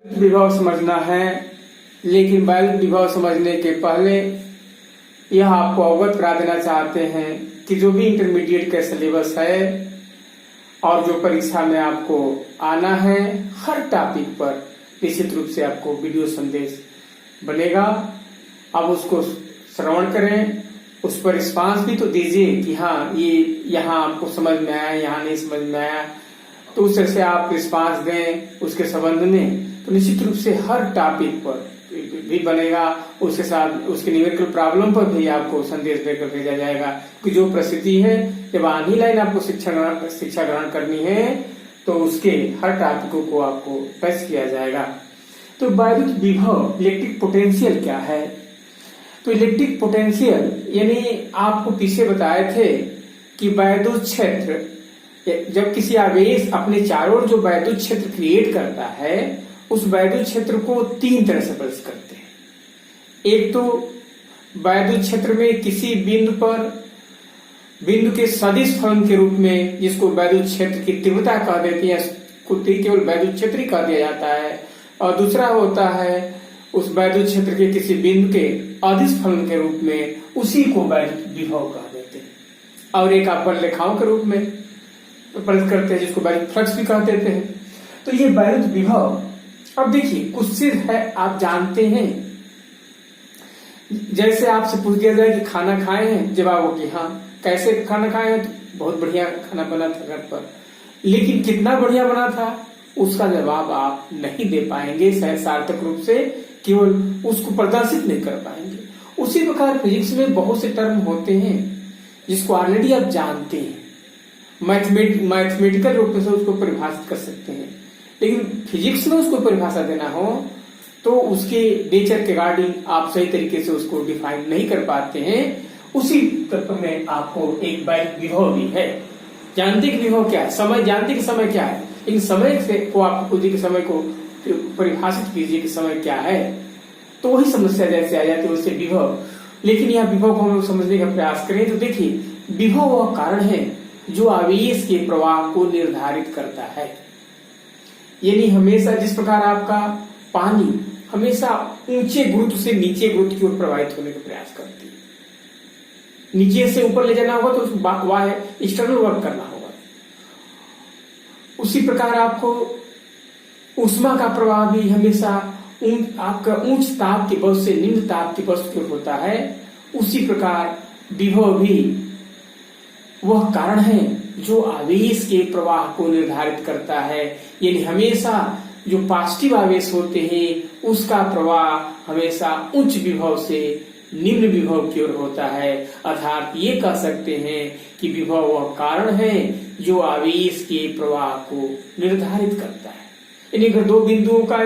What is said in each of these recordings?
विभव समझना है, लेकिन वैद्युत विभव समझने के पहले यह आपको अवगत करा देना चाहते हैं कि जो भी इंटरमीडिएट का सिलेबस है और जो परीक्षा में आपको आना है, हर टॉपिक पर निश्चित रूप से आपको वीडियो संदेश बनेगा। अब उसको श्रवण करें, उस पर रिस्पांस भी तो दीजिए कि हाँ ये यहाँ आपको समझ में आया, यहाँ नहीं समझ में आया, तो उस तरह से आप रिस्पांस दें उसके संबंध में। तो निश्चित रूप से हर टॉपिक पर भी बनेगा, उसके साथ उसके न्यूमेरिकल प्रॉब्लम पर भी आपको संदेश देकर भेजा जाएगा कि जो परिस्थिति है जब आनी लाइन आपको शिक्षा ग्रहण करनी है तो उसके हर टॉपिकों को आपको टच किया जाएगा। तो वैद्युत विभव इलेक्ट्रिक पोटेंशियल क्या है? तो इलेक्ट्रिक पोटेंशियल यानी आपको पीछे बताए थे कि वैद्युत क्षेत्र, जब किसी आवेश अपने चारों ओर जो वैद्युत क्षेत्र क्रिएट करता है उस वैद्युत क्षेत्र को तीन तरह से प्रदर्शित करते हैं। एक तो वैद्युत क्षेत्र में किसी बिंदु के सदिश फलन के रूप में, जिसको वैद्युत क्षेत्र की तीव्रता कह देते हैं, केवल वैद्युत क्षेत्र ही कह दिया जाता है। और दूसरा होता है उस वैद्युत क्षेत्र के किसी बिंदु के अदिश फलन के रूप में, उसी को वैद्युत विभव कह देते हैं। और एक आप बल रेखाओं के रूप में प्रदर्शित करते हैं, जिसको वैद्युत फ्लक्स भी कह देते हैं। तो ये वैद्युत विभव, अब देखिए कुछ चीज है आप जानते हैं, जैसे आपसे पूछ दिया जाए कि खाना खाए हैं, जवाब हो कि हाँ। कैसे खाना खाए हैं? तो बहुत बढ़िया खाना बना था घर पर, लेकिन कितना बढ़िया बना था उसका जवाब आप नहीं दे पाएंगे सार्थक रूप से, केवल उसको प्रदर्शित नहीं कर पाएंगे। उसी प्रकार फिजिक्स में बहुत से टर्म होते हैं जिसको ऑलरेडी आप जानते हैं, मैथमेटिकल रूप से उसको परिभाषित कर सकते हैं, लेकिन फिजिक्स में उसको परिभाषा देना हो तो उसके नेचर के रिगार्डिंग आप सही तरीके से उसको डिफाइन नहीं कर पाते हैं। उसी तत्व में आपको एक वैद्युत विभव भी है। जानते कि विभव क्या है? समय जानते कि समय क्या है, इन समय से को आप खुद के समय को परिभाषित कीजिए कि समय क्या है, तो वही समस्या जैसे आ जाती है उससे विभव। लेकिन यह विभव को हम समझने का प्रयास करें तो देखिए, विभव वह कारण है जो आवेश के प्रवाह को निर्धारित करता है। यानी हमेशा जिस प्रकार आपका पानी हमेशा ऊंचे गुरुत्व से नीचे गुरुत्व की ओर प्रवाहित होने का प्रयास करती है, नीचे से ऊपर ले जाना होगा तो वह एक्सटर्नल वर्क करना होगा। उसी प्रकार आपको ऊष्मा का प्रवाह भी हमेशा आपका उच्च ताप की वस्तु से निम्न ताप की वस्तु की ओर होता है। उसी प्रकार विभव भी वह कारण है जो आवेश के प्रवाह को निर्धारित करता है। यानी हमेशा जो पॉजिटिव आवेश होते हैं उसका प्रवाह हमेशा उच्च विभव से निम्न विभव की ओर होता है। अर्थात ये कह सकते हैं कि विभव वह कारण है जो आवेश के प्रवाह को निर्धारित करता है। यानी अगर दो बिंदुओं का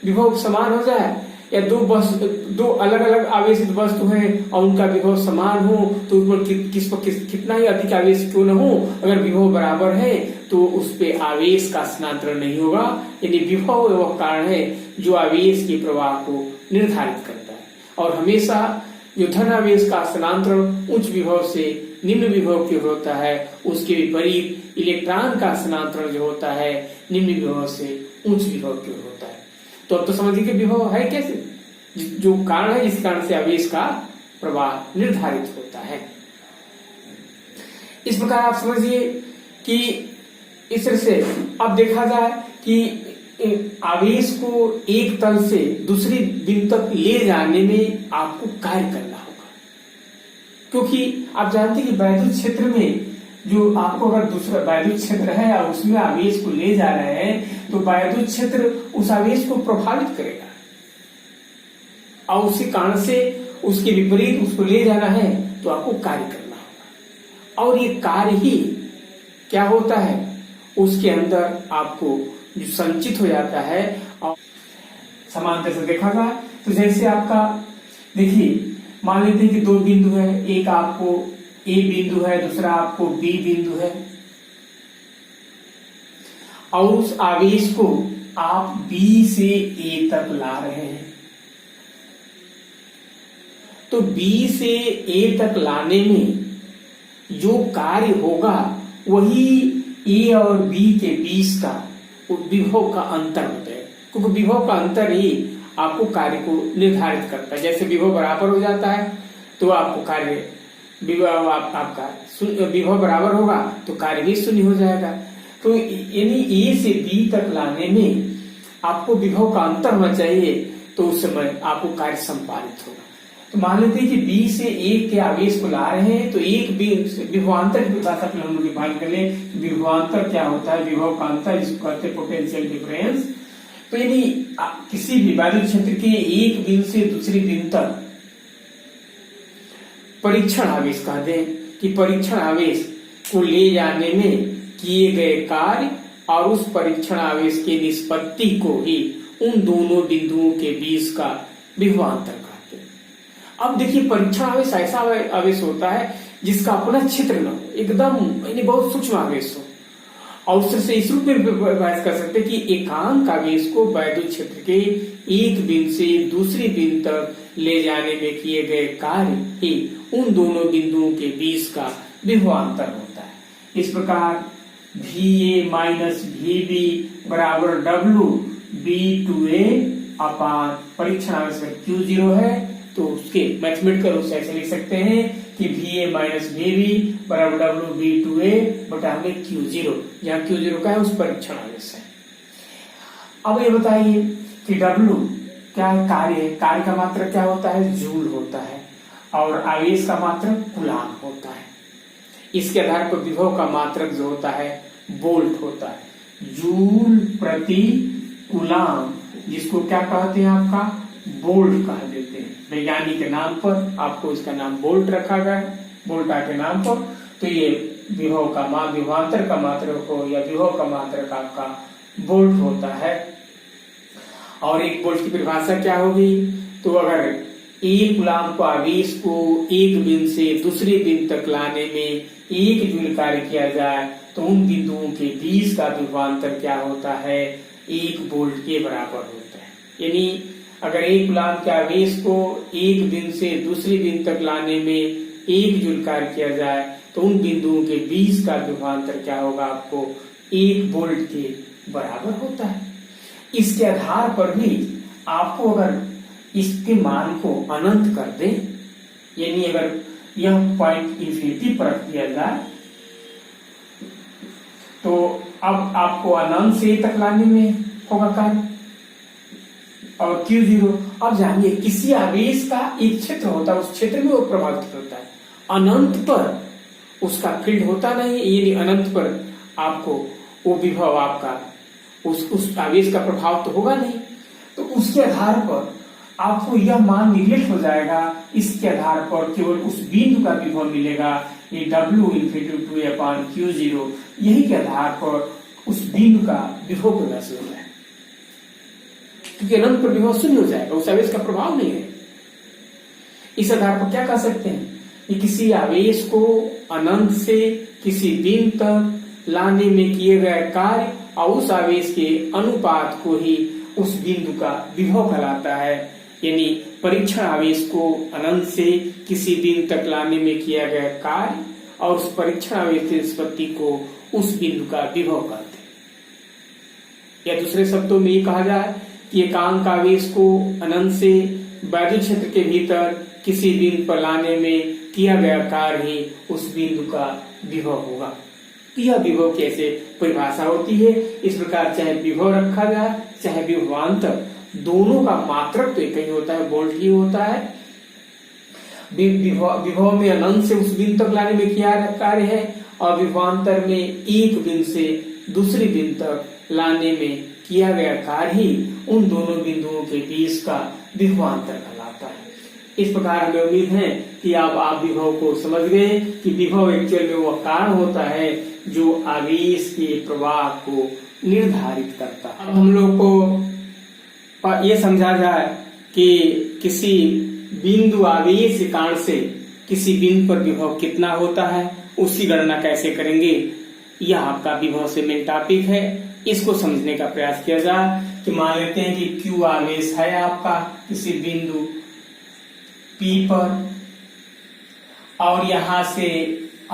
विभव समान हो जाए या दो अलग अलग आवेशित वस्तु हैं और उनका विभव समान हो तो उस पर कितना ही अधिक आवेश क्यों न हो, अगर विभव बराबर है तो उस पे आवेश का स्थानांतरण नहीं होगा। यानी विभव वह कारण है जो आवेश के प्रवाह को निर्धारित करता है। और हमेशा जो धन आवेश का स्थानांतरण उच्च विभव से निम्न विभव की ओर होता है, उसके विपरीत इलेक्ट्रॉन का स्थानांतरण जो होता है निम्न विभव से उच्च विभव की ओर होता है। तो अब तो समझिए कि विभव है कैसे, जो कारण है जिस कारण से आवेश का प्रवाह निर्धारित होता है। इस प्रकार आप समझिए कि इस तरह से अब देखा जाए कि आवेश को एक तल से दूसरी बिंदु तक ले जाने में आपको कार्य करना होगा, क्योंकि आप जानते हैं कि वैद्युत क्षेत्र में जो आपको अगर दूसरा वैद्युत क्षेत्र है और उसमें आवेश को ले जा रहे हैं तो वैद्युत क्षेत्र उस आवेश को प्रभावित करेगा और उसी कारण से उसके विपरीत उसको ले जाना है तो आपको कार्य करना होगा। और ये कार्य ही क्या होता है, उसके अंदर आपको जो संचित हो जाता है। और समानता से देखा जाए तो जैसे आपका देखिए, मान लेते हैं कि दो बिंदु है, एक आपको ए बिंदु है, दूसरा आपको बी बिंदु है, और उस आवेश को आप बी से ए तक ला रहे हैं। तो बी से ए तक लाने में जो कार्य होगा वही ए और बी के बीच का विभव का अंतर होता है। क्योंकि विभव का अंतर ही आपको कार्य को निर्धारित करता है। जैसे विभव बराबर हो जाता है तो आपको कार्य विभव आपका विभव बराबर होगा तो कार्य भी शून्य हो जाएगा। तो यानी ए से बी तक लाने में आपको विभव का अंतर होना चाहिए, तो उस समय आपको कार्य संपादित होगा। तो मान लेते हैं कि बी से एक के आवेश को ला रहे हैं, तो एक विभवांतर की परिभाषा पहले हम लोग डिफाइन कर लें। विभवांतर क्या होता है? विभव का अंतर, जिसको कहते हैं पोटेंशियल डिफरेंस। तो यानी किसी भी वैद्युत क्षेत्र के एक बिंदु से दूसरे बिंदु तक परीक्षण आवेश कहते हैं कि परीक्षण आवेश को ले जाने में किए गए कार्य और उस परीक्षण आवेश के निष्पत्ति को ही उन दोनों बिंदुओं के बीच का विभवांतर कहते हैं। अब देखिए, परीक्षण आवेश ऐसा आवेश होता है जिसका अपना क्षेत्र न हो, एकदम यानी बहुत सूक्ष्म आवेश हो। और उससे इस रूप में बहस कर सकते हैं कि एकांक आवेश को वैद्युत क्षेत्र के एक बिंदु से दूसरी बिंदु तक ले जाने में किए गए कार्य ही उन दोनों बिंदुओं के बीच का विभवांतर होता है। इस प्रकार VA माइनस VB बराबर WB2A अपान परीक्षण आवेश में Q0 है, तो उसके मैथमेटिकल रूप से ऐसे लिख सकते हैं कि VA माइनस VB बराबर WB2A बटा में Q0, जहाँ Q0 का है उस परीक्षण आवेश है। अब ये बताइए कि W क्या कार्य है? कार्य का मात्रक क्या होता है? जूल होता है, और आवेश का मात्रक कूलाम होता है। इसके आधार पर विभव का मात्रक जो होता है वोल्ट होता है। जूल प्रति कूलाम, जिसको क्या कहते हैं? आपका वोल्ट कह देते हैं। वैज्ञानिक के नाम पर आपको इसका नाम वोल्ट रखा गया है, वोल्टा के नाम पर। तो ये विभव का विभवांतर का मात्रक हो या विभव का मात्रक आपका वोल्ट होता है। और एक वोल्ट की परिभाषा क्या होगी? तो अगर एक कूलाम को आवेश को एक बिंदु से दूसरे बिंदु तक लाने में एक जूल कार्य किया जाए तो उन बिंदुओं के बीच का विभवांतर क्या होता है? 1 वोल्ट के बराबर होता है। यानी अगर एक कूलाम के आवेश को एक बिंदु से दूसरे बिंदु तक लाने में 1 जूल कार्य किया जाए तो उन बिंदुओं के बीच का विभवांतर क्या होगा? आपको 1 वोल्ट के बराबर होता है। इसके आधार पर भी आपको अगर इसके मान को अनंत कर दे, यानी अगर यह पॉइंट इंफिनिटी पर रख दिया जाए, तो अब आपको अनंत से तक लाने में होगा कार्य, और Q0। अब जानिए, किसी आवेश का एक क्षेत्र होता है, उस क्षेत्र में वो प्रभावित होता है। अनंत पर उसका फील्ड होता नहीं, यानी अनंत पर आपको वो विभव आपका उस आवेश का प्रभाव तो होगा नहीं। तो उसके आधार पर आपको यह मान निगलेक्ट हो जाएगा। इसके आधार पर केवल उस बिंदु का विभव मिलेगा, ये W इंफिनिटी 2 अपान Q0। यही के आधार पर उस बिंदु का विभव प्रकाश हो जाए, क्योंकि अनंत पर विभव शून्य हो जाएगा, उस आवेश का प्रभाव नहीं है। इस आधार पर क्या कह सकते हैं कि किसी आवेश को अनंत से किसी बिंदु तक लाने में किए गए कार्य और उस आवेश के अनुपात को ही उस बिंदु का विभव कहलाता है। यानी परीक्षण आवेश को अनंत से किसी बिंदु तक लाने में किया गया कार्य और उस परीक्षण आवेश की निष्पत्ति को उस बिंदु का विभव कहते हैं। या दूसरे शब्दों में ये कहा जाए कि एकांक आवेश को अनंत से वैद्युत क्षेत्र के भीतर किसी बिंदु पर लाने में किया गया कार्य ही उस बिंदु का विभव होगा। तो यह विभव की ऐसे परिभाषा होती है। इस प्रकार चाहे विभव रखा जाए चाहे विभवांतर, दोनों का मात्रक तो एक ही होता है, वोल्ट ही होता है। विभव में अनंत से उस बिंदु तक लाने में किया कार्य है, और विभवांतर में एक बिंदु से दूसरे बिंदु तक लाने में किया गया कार्य ही उन दोनों बिंदुओं के बीच का विभवांतर कहलाता है। इस प्रकार हमें उम्मीद है कि आप विभव को समझ गए कि विभव एक्चुअल में वह कारण होता है जो आवेश के प्रवाह को निर्धारित करता है। अब हम लोग को ये समझा जाए कि किसी बिंदु आवेश के कारण से किसी बिंदु पर विभव कितना होता है, उसकी गणना कैसे करेंगे। यह आपका विभव से मेन टॉपिक है। इसको समझने का प्रयास किया जाए कि मान लेते हैं कि Q आवेश है आपका किसी बिंदु P पर, और यहां से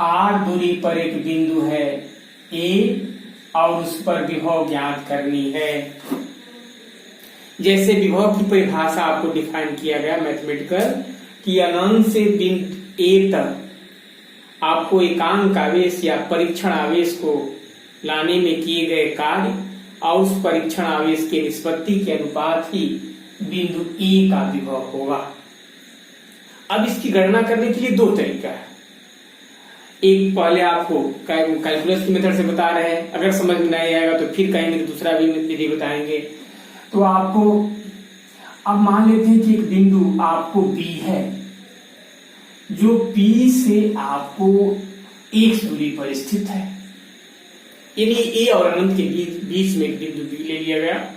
R दूरी पर एक बिंदु है A और उस पर विभव ज्ञात करनी है। जैसे विभव की परिभाषा आपको डिफाइन किया गया मैथमेटिकल कि अनंत से बिंदु ए तक आपको एकांक आवेश या परीक्षण आवेश को लाने में किए गए कार्य और उस परीक्षण आवेश के निष्पत्ति के अनुपात ही बिंदु ए का विभव होगा। अब इसकी गणना करने के लिए दो तरीका है। एक पहले आपको कैलकुलस की मेथड से बता रहे हैं, अगर समझ में नहीं आएगा तो फिर कहेंगे तो दूसरा भी विधि बताएंगे। तो आपको अब मान लेते हैं कि एक बिंदु आपको बी है जो P से आपको x दूरी पर स्थित है, यानी A और अनंत के बीच में एक बिंदु B ले लिया गया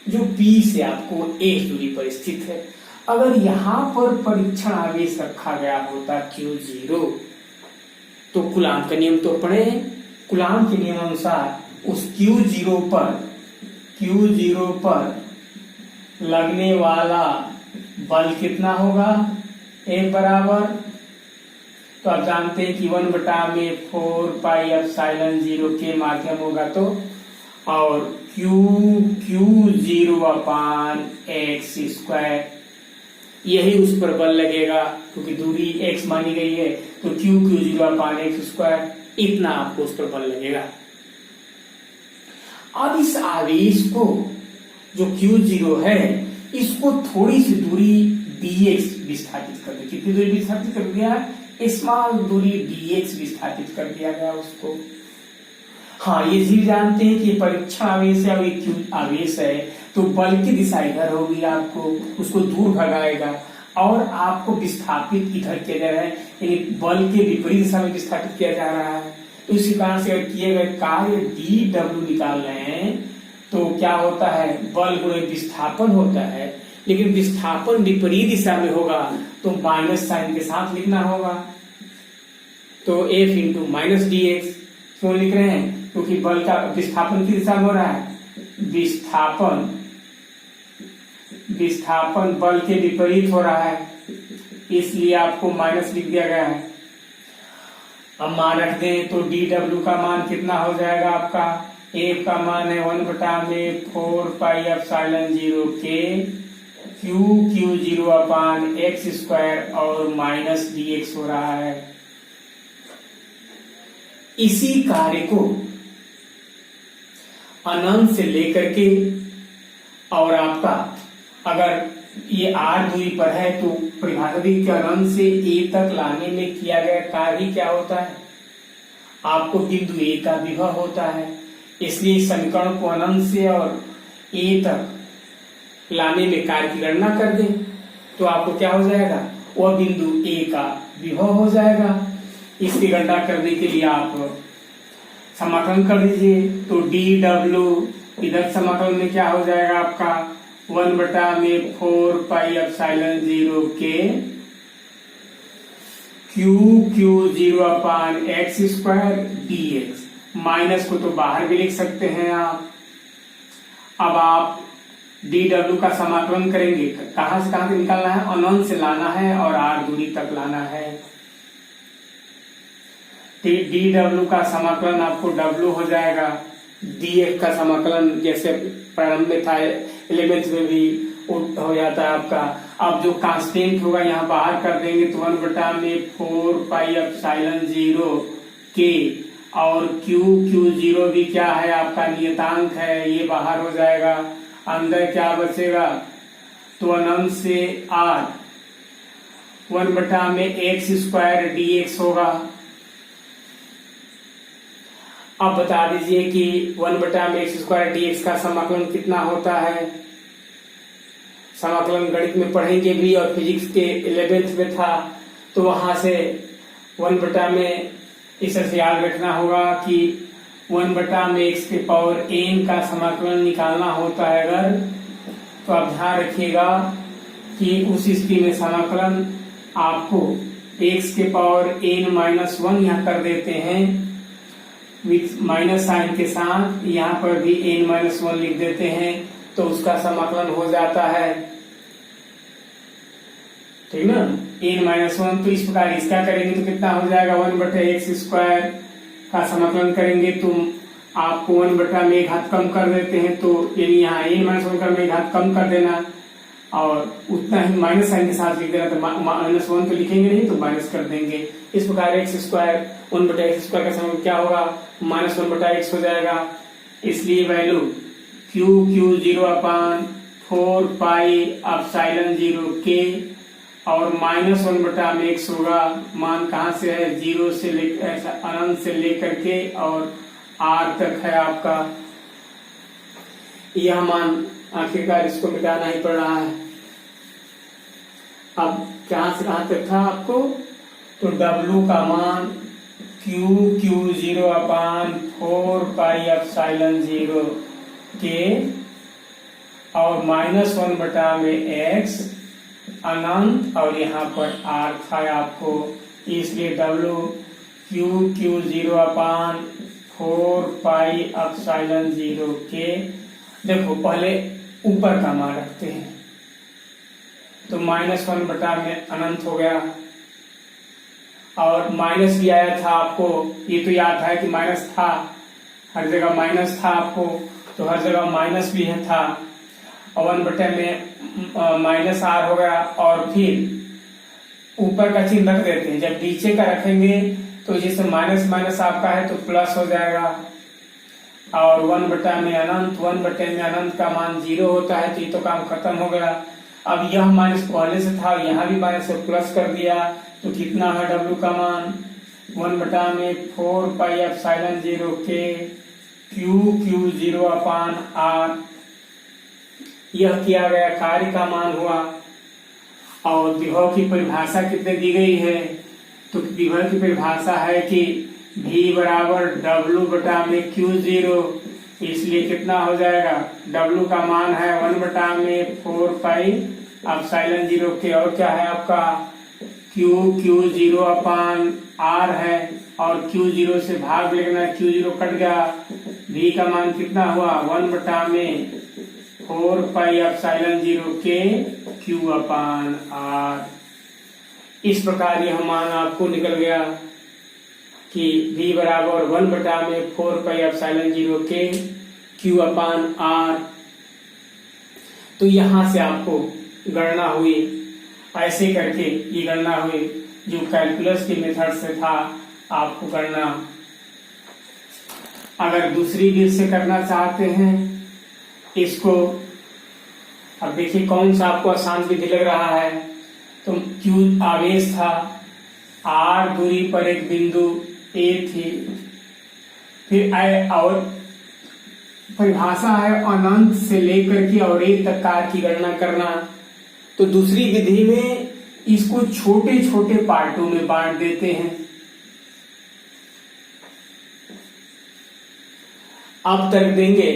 जो P से आपको x दूरी पर स्थित है। अगर यहां पर परीक्षण आवेश रखा गया होता Q0 तो कूलाम का नियम तो पढ़े हैं। कूलाम के नियम अनुसार उस Q0 पर लगने वाला बल कितना होगा, एक बराबर, तो आप जानते हैं कि 1/4 पाई एप्सिलॉन 0 के माध्यम होगा तो, और Q0/x², यही उस पर बल लगेगा क्योंकि दूरी x मानी गई है, तो Q0/x², इतना आपको उस पर बल लगेगा। अब इस आवेश को जो Q0 है इसको थोड़ी सी दूरी dx विस्थापित कर दी। कितनी दूरी विस्थापित कर दिया, स्मॉल दूरी dx विस्थापित कर दिया गया उसको। हाँ, ये भी जानते हैं कि परीक्षण आवेश है और ये Q आवेश है तो बल की दिशा इधर होगी, आपको उसको दूर भगाएगा और आपको विस्थापित इधर किया जा रहा है, यानी बल के विपरीत दिशा में विस्थापित किया जा रहा है। तो इसी कारण से अगर किए गए कार्य dw निकाल रहे हैं तो क्या होता है, बल गुणे विस्थापन होता है, लेकिन विस्थापन विपरीत दिशा में होगा तो माइनस साइन के साथ लिखना होगा। तो F इंटू माइनस dx क्यों लिख रहे हैं, क्योंकि बल का विस्थापन की दिशा में हो रहा है, विस्थापन बल के विपरीत हो रहा है, इसलिए आपको माइनस लिख दिया गया है। अब मान रख दें तो dw का मान कितना हो जाएगा आपका, F का मान है 1/4 पाई एप्सिलॉन 0 के Q0/x² और माइनस dx हो रहा है। इसी कार्य को अनंत से लेकर के और आपका अगर ये r दूरी पर है तो परिभाषा दी कि अनंत से a तक लाने में किया गया कार्य क्या होता है, आपको बिंदु a का विभव होता है। इसलिए समीकरण को अनंत से और a तक लाने में कार्य की गणना कर दें तो आपको क्या हो जाएगा, वह बिंदु a का विभव हो जाएगा। इसकी गणना करने के लिए आप समाकलन कर दीजिए, तो dw इधर समाकलन में क्या हो जाएगा आपका 1/4 पाई एप्सिलॉन 0 के Q0/x² dx, माइनस को तो बाहर भी लिख सकते हैं आप। अब आप dw का समाकलन करेंगे, कहां से कहां तक निकालना है, अनंत से लाना है और r दूरी तक लाना है। dw का समाकलन आपको w हो जाएगा, dx का समाकलन जैसे प्रारंभ में था 11th में भी हो जाता है आपका। अब जो कांस्टेंट होगा यहाँ बाहर कर देंगे तो 1/4 पाई एप्सिलॉन 0 के, और Q0 भी क्या है आपका नियतांक है, ये बाहर हो जाएगा। अंदर क्या बचेगा, तो अनंत से r 1/x² dx होगा। अब बता दीजिए कि 1/x² dx का समाकलन कितना होता है। समाकलन गणित में पढ़ेंगे भी और फिजिक्स के 11th में था, तो वहां से 1 में इस तरह से याद रखना होगा कि 1/x⁴n का समाकलन निकालना होता है अगर, तो आप ध्यान रखिएगा कि उस स्थिति में समाकलन आपको x⁴n-1 यहाँ कर देते हैं विथ माइनस साइन के साथ, यहाँ पर भी n-1 लिख देते हैं तो उसका समाकलन हो जाता है, ठीक ना, n-1। तो इस प्रकार इसका करेंगे तो कितना हो जाएगा, 1/x² का समाकलन करेंगे तो आपको 1/1 कम कर देते हैं, तो यानी यहाँ n-1 का में घात कम कर देना और उतना ही माइनस साइन के साथ लिख देना। तो -1 तो लिखेंगे नहीं, तो माइनस कर देंगे। इस प्रकार x² 1/x² का समय क्या होगा, -1/x हो जाएगा। इसलिए value Q0/4 pi epsilon 0k और -1/x होगा। मान कहाँ से है, 0 से लेकर अनंत से लेकर के और r तक है आपका यह मान। आखिरकार इसको मिटाना ही पड़ रहा है। अब कहां से कहां तक था आपको, तो W का मान Q0/4 पाई एप्सिलॉन 0k और -1/x अनंत और यहाँ पर r था आपको, इसलिए W Q0/4 pi epsilon 0k। देखो पहले ऊपर का मान रखते हैं, तो -1 में अनंत हो गया और माइनस भी आया था आपको। ये तो याद है कि माइनस था, हर जगह माइनस था आपको, तो हर जगह माइनस भी है था और 1/में -r हो गया। और फिर ऊपर का चिन्ह रख देते हैं। जब नीचे का रखेंगे तो जैसे माइनस माइनस आपका है तो प्लस हो जाएगा और 1/में अनंत, 1/में अनंत का मान 0 होता है, तो ये तो काम खत्म हो गया। अब यह माइनस पहले से था, यहाँ भी माइनस से प्लस कर दिया, तो कितना है W का मान 1/4 पाई एप्सिलॉन 0k Q0/r। यह किया गया कार्य का मान हुआ। और विभव की परिभाषा कितने दी गई है, तो विभव की परिभाषा है कि V बराबर W/Q0, इसलिए कितना हो जाएगा, W का मान है 1/4 पाई एप्सिलॉन 0k और क्या है आपका Q0/r है और Q0 से भाग लेना, Q0 कट गया। V का मान कितना हुआ 1/4 पाई एप्सिलॉन 0k Q/r। इस प्रकार यह मान आपको निकल गया कि V बराबर 1/4 पाई एप्सिलॉन 0k Q/r। तो यहां से आपको गणना हुई, ऐसे करके ये गणना हुई जो कैलकुलस के मेथड से था आपको गणना। अगर दूसरी विधि से करना चाहते हैं इसको, अब देखिए कौन सा आपको आसान विधि लग रहा है। तो Q आवेश था, R दूरी पर एक बिंदु A थी, फिर और परिभाषा है अनंत से लेकर के और A तक कार की गणना करना। तो दूसरी विधि में इसको छोटे छोटे पार्टों में बांट देते हैं। अब तक देंगे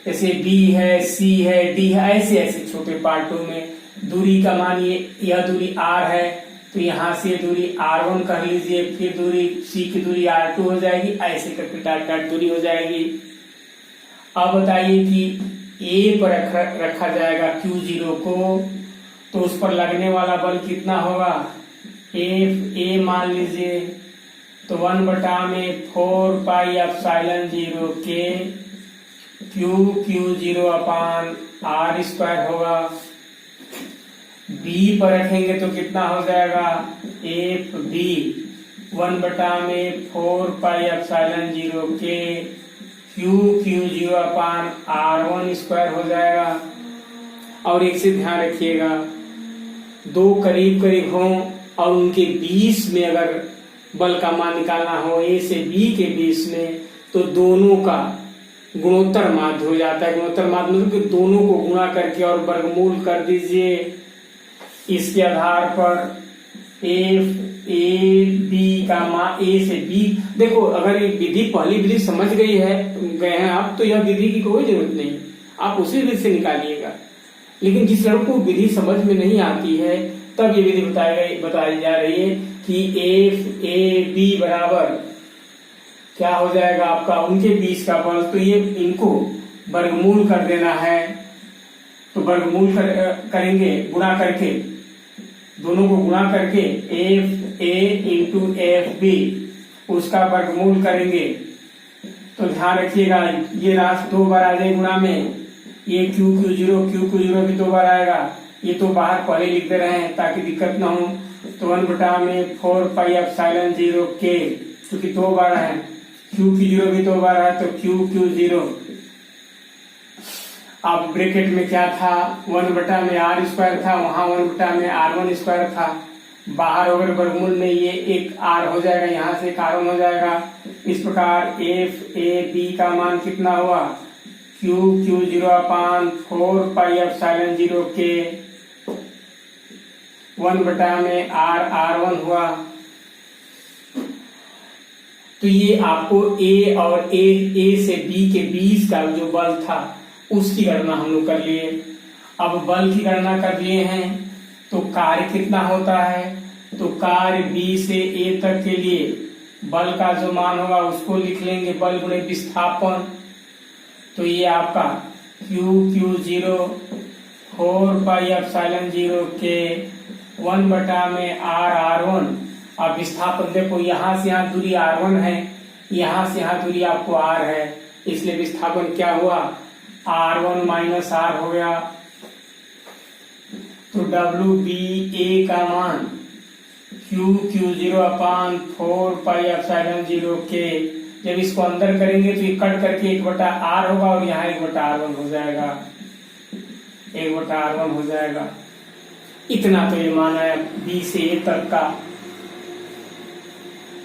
जैसे B है, C है, D है, ऐसे ऐसे छोटे पार्टों में। दूरी का मान यह दूरी R है, तो यहां से दूरी R1 कर लीजिए, फिर दूरी C की दूरी R2 हो जाएगी, ऐसे करके डाट दूरी हो जाएगी। अब बताइए कि A पर रखा जाएगा Q0 को, तो उस पर लगने वाला बल कितना होगा, A मान लीजिए, तो 1/4 पाई एप्सिलॉन 0k Q0/r² होगा। B पर रखेंगे तो कितना हो जाएगा, FB 1/4 pi epsilon 0k Q0/r² हो जाएगा। और एक से ध्यान रखिएगा, दो करीब करीब हों और उनके बीच में अगर बल का मान निकालना हो A से B के बीच में, तो दोनों का गुणोत्तर माध्य हो जाता है। गुणोत्तर माध्य मतलब कि दोनों को गुणा करके और वर्गमूल कर दीजिए। इसके आधार पर FAB का मान A से B, देखो अगर ये विधि पहली विधि समझ गए हैं आप, तो यह विधि की कोई जरूरत नहीं, आप उसी विधि से निकालिएगा। लेकिन जिस लड़कों को विधि समझ में नहीं आती है, तब ये विधि बताई जा रही है कि FAB बराबर क्या हो जाएगा आपका, उनके बीच का बल। तो ये इनको वर्गमूल कर देना है, तो वर्गमूल करेंगे गुणा करके, दोनों को गुणा करके FA into FB उसका वर्गमूल करेंगे, तो ध्यान रखिएगा, ये राशि 2 बार आ जाए गुणा में, ये Q0 भी 2 बार आएगा। ये तो बाहर पहले लिख दे रहे हैं ताकि दिक्कत ना हो। तो 1/4πε0 K, क्योंकि 2 बार है, Q0 भी 2 बार है, तो Q0। अब ब्रैकेट में क्या था, 1/r² था, वहां 1/r1² था। बाहर अगर वर्गमूल में ये एक r हो जाएगा, यहाँ से एक r1 हो जाएगा। इस प्रकार FAB का मान कितना हुआ, Q0/4πε0 K 1/r1 हुआ। तो ये आपको A और A से B के बीच का जो बल था उसकी गणना हम लोग कर लिए। अब बल की गणना कर लिए हैं, तो कार्य कितना होता है, तो कार्य B से A तक के लिए बल का जो मान होगा उसको लिख लेंगे, बल गुणे विस्थापन। तो ये आपका Q0 4πε0 के 1/r1। अब विस्थापन देखो, यहाँ से यहाँ दूरी r1 है, यहाँ से यहाँ दूरी आपको r है, इसलिए विस्थापन क्या हुआ, r1 - r हो गया। तो WBA का मान Q0/4πε0 के, जब इसको अंदर करेंगे तो ये कट करके 1/r होगा और यहाँ 1/r1 हो जाएगा, 1/r1 हो जाएगा। इतना तो ये मान है B से A तक का।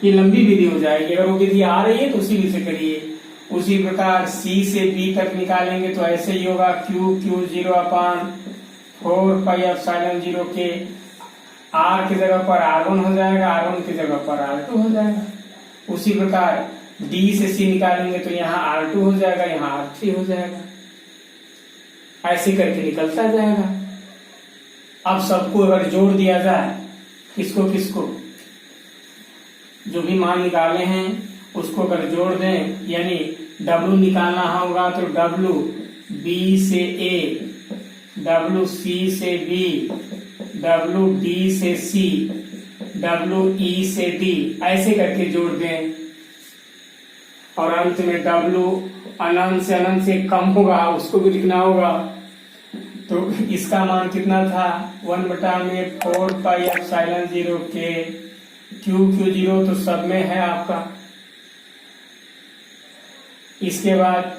ये लंबी विधि हो जाएगी, अगर वो विधि आ रही है तो उसी विधि से करिए। उसी प्रकार C से B तक निकालेंगे तो ऐसे ही होगा, Q0/4πε0 के R की जगह पर R1 हो जाएगा, R1 की जगह पर R2 हो जाएगा। उसी प्रकार D से C निकालेंगे तो यहाँ R2 हो जाएगा, यहाँ R3 हो जाएगा। ऐसे करके निकलता जाएगा। अब सबको अगर जोड़ दिया जाए, किसको किसको, जो भी मान निकाले हैं उसको अगर जोड़ दें, यानी W निकालना होगा तो W B से A, W C से B, W D से C, W E से D, ऐसे करके जोड़ दें। और अंत में W अनंत से कम होगा, उसको भी लिखना होगा। तो इसका मान कितना था, 1/4πε0 के Q0 तो सब में है आपका। इसके बाद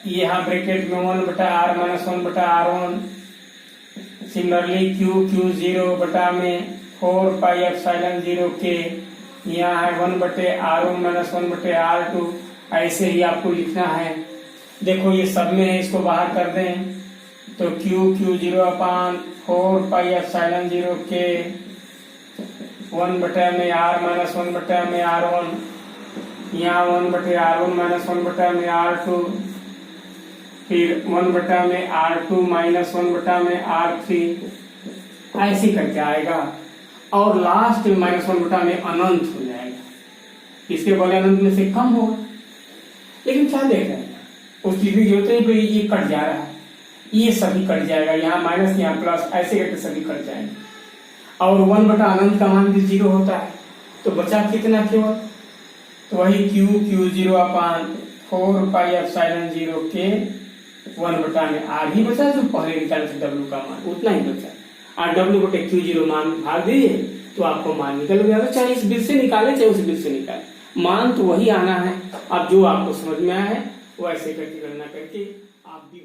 यहाँ ब्रैकेट में 1/r - 1/r1, सिमिलरली Q0/4πε0 के यहाँ है 1/r1 - 1/r2। ऐसे ही आपको लिखना है। देखो ये सब में है, इसको बाहर कर दें तो Q0/4πε0 के 1/r - 1/r1, यहाँ 1/r1 - 1/r2, फिर 1/r2 - 1/r3, ऐसे करके आएगा। और लास्ट में -1 में अनंत हो जाएगा, इसके बड़े अनंत में से कम होगा। लेकिन क्या देख रहे हैं, उस चीज की जरूरत नहीं पड़ेगी, ये कट जा रहा है, ये सभी कट जाएगा, यहाँ माइनस यहाँ प्लस, ऐसे करके सभी कट जाएंगे। और 1/अनंत का मान भी 0 होता है, तो बचा कितना केवल, तो वही Q0/4πε0 के 1/r ही बचा, जो पहले निकाले थे W का मान, उतना ही बचा। और W/Q0 मान भाग दीजिए तो आपको मान निकल गया। चाहे इस बिल से निकाले चाहे उस बिल से निकाले, मान तो वही आना है। अब जो आपको समझ में आया है वो ऐसे करके गणना करके आप भी